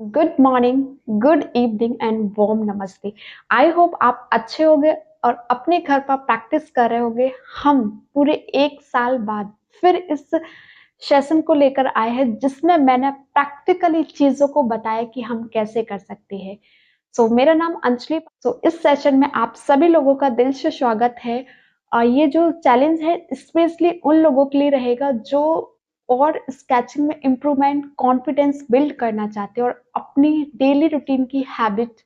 Good morning, good evening and warm namaste. I hope आप अच्छे होंगे और अपने घर पर प्रैक्टिस कर रहे होंगे। हम पूरे 1 साल बाद फिर इस सेशन को लेकर आए हैं जिसमें मैंने प्रैक्टिकली चीजों को बताया कि हम कैसे कर सकते हैं। मेरा नाम अंजलि। इस सेशन में आप सभी लोगों का दिल से स्वागत है। और ये जो चैलेंज है स्पेशली उन लोगों के लिए रहेगा जो और स्केचिंग में इम्प्रूवमेंट, कॉन्फिडेंस बिल्ड करना चाहते हैं और अपनी डेली रूटीन की हैबिट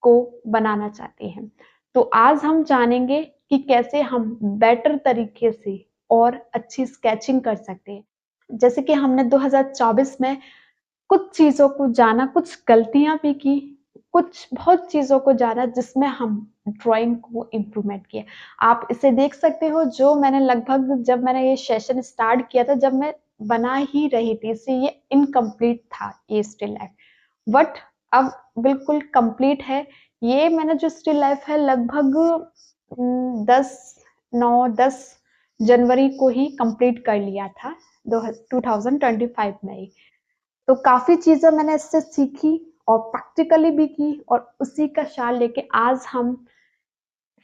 को बनाना चाहते हैं। तो आज हम जानेंगे कि कैसे हम बेटर तरीके से और अच्छी स्केचिंग कर सकते हैं। जैसे कि हमने 2024 में कुछ चीज़ों को जाना, कुछ गलतियाँ भी की, कुछ बहुत चीज़ों को जाना जिसमें हम ड्राइंग को इम्प्रूवमेंट किया। आप इसे देख सकते हो जो मैंने लगभग जब मैंने ये सेशन स्टार्ट किया था, जब मैं बना ही रही थी, इससे ये इनकम्प्लीट था ये स्टिल लाइफ। बट अब बिल्कुल कंप्लीट है। ये मैंने जो स्टिल लाइफ है लगभग 10 जनवरी को ही कंप्लीट कर लिया था, 2025 में ही। तो काफ़ी चीज़ें मैंने इससे सीखी और प्रैक्टिकली भी की और उसी का सार लेके आज हम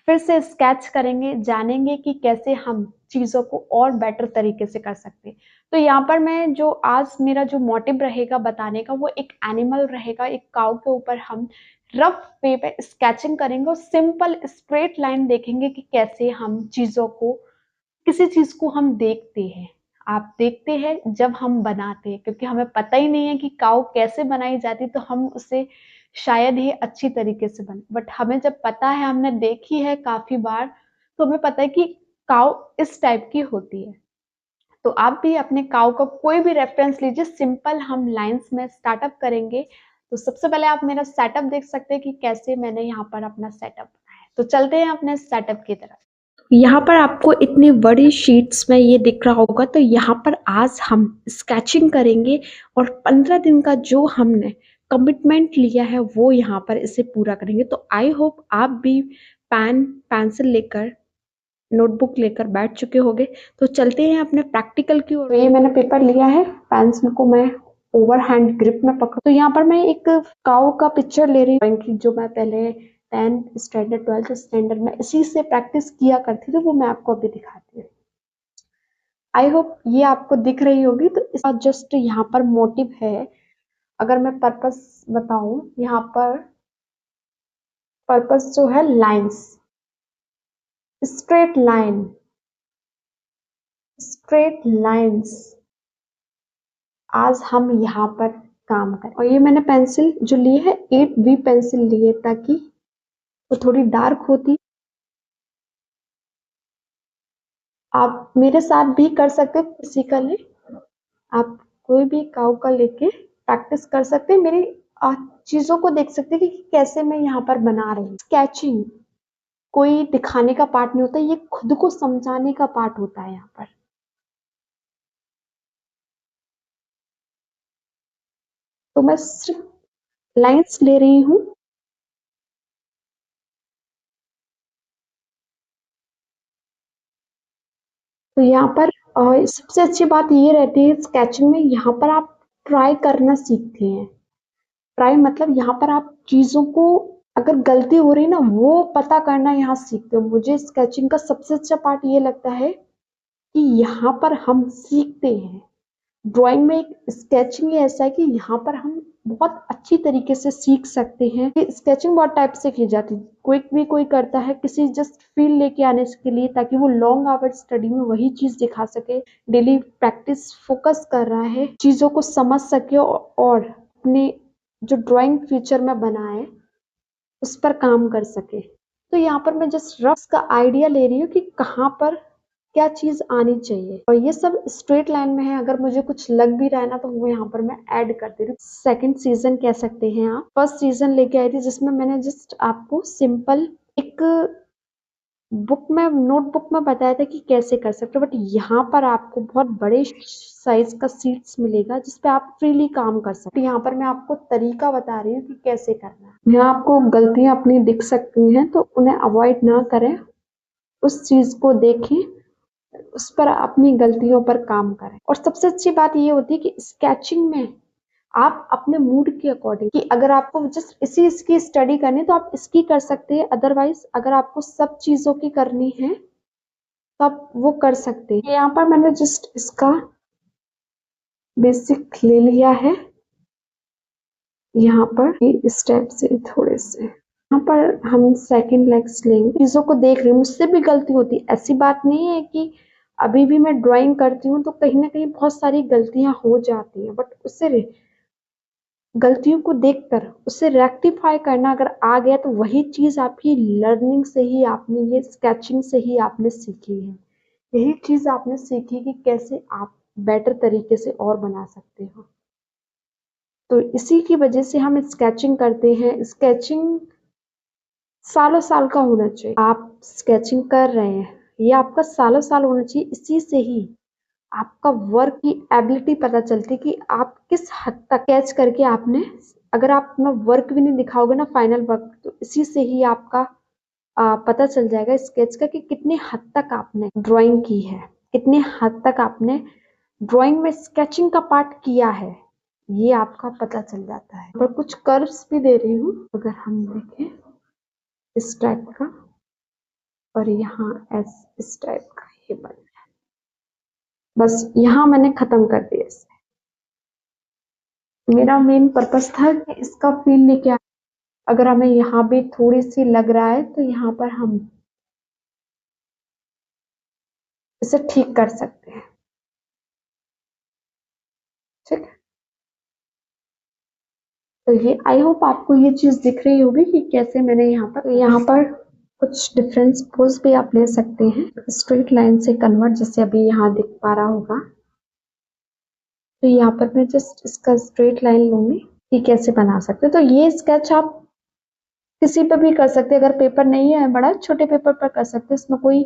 फिर से स्केच करेंगे, जानेंगे कि कैसे हम चीज़ों को और बेटर तरीके से कर सकते हैं। तो यहाँ पर मैं जो आज मेरा जो मोटिव रहेगा बताने का वो एक एनिमल रहेगा, एक काऊ के ऊपर हम रफ वे पे स्केचिंग करेंगे और सिंपल स्ट्रेट लाइन देखेंगे कि कैसे हम चीज़ों को किसी चीज़ को हम देखते हैं। आप देखते हैं जब हम बनाते हैं क्योंकि हमें पता ही नहीं है कि काऊ कैसे बनाई जाती, तो हम उसे शायद ही अच्छी तरीके से बने। बट हमें जब पता है, हमने देखी है काफ़ी बार, तो हमें पता है कि काऊ इस टाइप की होती है। तो आप भी अपने काऊ का कोई भी रेफ़रेंस लीजिए, सिंपल हम लाइन्स में स्टार्टअप करेंगे। तो सबसे पहले आप मेरा सेटअप देख सकते हैं कि कैसे मैंने यहाँ पर अपना सेटअप बनाया है। तो चलते हैं अपने सेटअप की तरफ। यहाँ पर आपको इतनी बड़ी शीट्स में ये दिख रहा होगा, तो यहाँ पर आज हम स्केचिंग करेंगे और 15 दिन का जो हमने कमिटमेंट लिया है वो यहाँ पर इसे पूरा करेंगे। तो आई होप आप भी पेन पेंसिल लेकर, नोटबुक लेकर बैठ चुके होंगे। तो चलते हैं अपने प्रैक्टिकल की ओर। तो ये मैंने पेपर लिया है, पेंसिल को मैं ओवर हैंड ग्रिप में पकड़। तो यहाँ पर मैं एक काऊ का पिक्चर ले रही हूँ कि जो मैं पहले 10th स्टैंडर्ड 12th स्टैंडर्ड में इसी से प्रैक्टिस किया करती थी, वो मैं आपको अभी दिखाती हूँ। आई होप ये आपको दिख रही होगी। तो इसका जस्ट यहाँ पर मोटिव है। अगर मैं पर्पस बताऊं, यहाँ पर पर्पस जो है lines, straight line, straight lines आज हम यहाँ पर काम करें। और ये मैंने पेंसिल जो ली है 8B पेंसिल ली है ताकि वो थोड़ी डार्क होती। आप मेरे साथ भी कर सकते हैं, फिजिकली आप कोई भी काऊ का लेके प्रैक्टिस कर सकते हैं। मेरी चीजों को देख सकते हैं कि कैसे मैं यहाँ पर बना रही हूँ। स्केचिंग कोई दिखाने का पार्ट नहीं होता, ये खुद को समझाने का पार्ट होता है। यहाँ पर तो मैं सिर्फ लाइंस ले रही हूँ। तो यहाँ पर सबसे अच्छी बात ये रहती है स्केचिंग में, यहाँ पर आप ट्राई करना सीखते हैं। ट्राई मतलब यहाँ पर आप चीज़ों को, अगर गलती हो रही है ना, वो पता करना यहाँ सीखते हो। मुझे स्केचिंग का सबसे अच्छा पार्ट ये लगता है कि यहाँ पर हम सीखते हैं। ड्राइंग में एक स्केचिंग ही ऐसा है कि यहाँ पर हम बहुत अच्छी तरीके से सीख सकते हैं। ये स्केचिंग बहुत टाइप से की जाती है। कोई करता है किसी जस्ट फील लेके आने के लिए, ताकि वो लॉन्ग आवर स्टडी में वही चीज दिखा सके, डेली प्रैक्टिस फोकस कर रहा है, चीजों को समझ सके और अपने जो ड्राइंग फ्यूचर में बनाए उस पर काम कर सके। तो यहाँ पर मैं जस्ट रफ का आइडिया ले रही हूँ कि कहाँ पर क्या चीज आनी चाहिए, और ये सब स्ट्रेट लाइन में है। अगर मुझे कुछ लग भी रहा है ना, तो वो यहाँ पर मैं ऐड कर दे रही हूँ। सेकेंड सीजन कह सकते हैं आप। फर्स्ट सीजन लेके आई थी जिसमें मैंने जस्ट आपको सिंपल एक बुक में, नोटबुक में बताया था कि कैसे कर सकते हो। बट यहाँ पर आपको बहुत बड़े साइज का शीट्स मिलेगा जिसपे आप फ्रीली काम कर सकते हो। यहाँ पर मैं आपको तरीका बता रही हूँ कि कैसे करना है। यहाँ आपको गलतियां अपनी दिख सकती हैं, तो उन्हें अवॉइड ना करें, उस चीज को देखें, उस पर अपनी गलतियों पर काम करें। और सबसे अच्छी बात ये होती है कि स्केचिंग में आप अपने मूड के अकॉर्डिंग कि अगर आपको जस्ट इसकी स्टडी करनी है तो आप इसकी कर सकते हैं, अदरवाइज अगर आपको सब चीजों की करनी है तो आप वो कर सकते हैं। यहाँ पर मैंने जस्ट इसका बेसिक ले लिया है, यहाँ पर इस टाइप से थोड़े से यहाँ पर हम सेकंड लेग्स लेंगे। चीजों को देख रही हूँ, मुझसे भी गलती होती है, ऐसी बात नहीं है कि अभी भी मैं ड्राइंग करती हूँ तो कहीं ना कहीं बहुत सारी गलतियां हो जाती हैं, बट उससे गलतियों को देखकर उसे रेक्टिफाई करना अगर आ गया तो वही चीज आपकी लर्निंग से ही आपने, ये स्केचिंग से ही आपने सीखी है। यही चीज आपने सीखी कि कैसे आप बेटर तरीके से और बना सकते हो। तो इसी की वजह से हम स्केचिंग करते हैं। स्केचिंग सालों साल का होना चाहिए। आप स्केचिंग कर रहे हैं, ये आपका सालों साल होना चाहिए। इसी से ही आपका वर्क की एबिलिटी पता चलती है कि आप किस हद तक स्केच करके आपने, अगर आप अपना वर्क भी नहीं दिखाओगे ना, फाइनल वर्क, तो इसी से ही आपका पता चल जाएगा स्केच का कि कितने हद तक आपने ड्राइंग की है, कितने हद तक आपने ड्राइंग में स्केचिंग का पार्ट किया है, ये आपका पता चल जाता है। पर कुछ कर्व्स भी दे रही हूँ, अगर हम देखें इस टाइप का, और यहाँ इस टाइप का ये बन है। बस यहाँ मैंने खत्म कर दिया इसे। मेरा मेन पर्पस था कि इसका फील लेके आ, अगर हमें यहाँ भी थोड़ी सी लग रहा है तो यहाँ पर हम इसे ठीक कर सकते हैं। ठीक है, तो ये आई होप आपको ये चीज दिख रही होगी कि कैसे मैंने यहाँ पर कुछ डिफरेंस पोज भी आप ले सकते हैं स्ट्रेट लाइन से कन्वर्ट, जैसे अभी यहाँ दिख पा रहा होगा। तो यहाँ पर मैं जस्ट इसका स्ट्रेट लाइन लूंगी कि कैसे बना सकते हैं। तो ये स्केच आप किसी पर भी कर सकते हैं, अगर पेपर नहीं है बड़ा, छोटे पेपर पर कर सकते हैं। इसमें कोई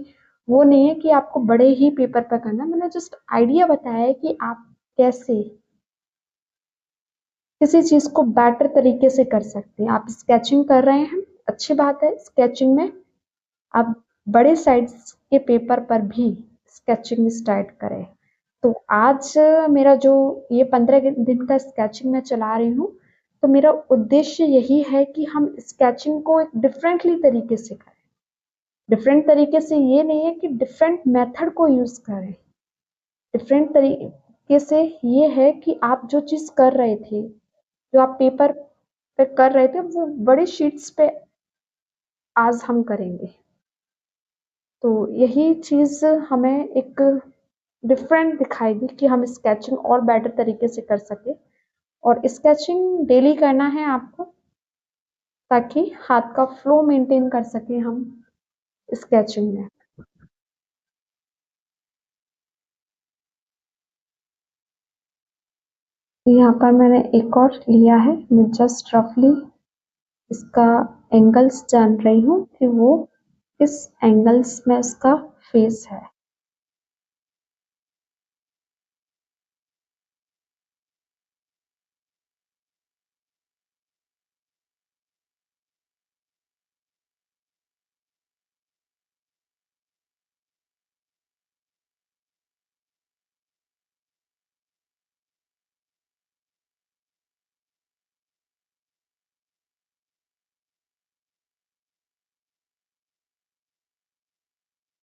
वो नहीं है कि आपको बड़े ही पेपर पर करना। मैंने जस्ट आइडिया बताया है कि आप कैसे किसी चीज को बेटर तरीके से कर सकते हैं। आप स्केचिंग कर रहे हैं, अच्छी बात है। स्केचिंग में आप बड़े साइज के पेपर पर भी स्केचिंग स्टार्ट करें। तो आज मेरा जो ये 15 दिन का स्केचिंग मैं चला रही हूँ, तो मेरा उद्देश्य यही है कि हम स्केचिंग को एक डिफरेंटली तरीके से करें। डिफरेंट तरीके से ये नहीं है कि डिफरेंट मेथड को यूज करें। डिफरेंट तरीके से ये है कि आप जो चीज कर रहे थे, जो आप पेपर पे कर रहे थे, वो बड़े शीट्स पे आज हम करेंगे। तो यही चीज हमें एक डिफरेंट दिखाएगी कि हम स्केचिंग और बेटर तरीके से कर सके। और स्केचिंग डेली करना है आपको, ताकि हाथ का फ्लो मेंटेन कर सके हम स्केचिंग में। यहाँ पर मैंने एक और लिया है, मैं जस्ट रफली इसका एंगल्स जान रही हूँ कि वो किस एंगल्स में इसका फेस है।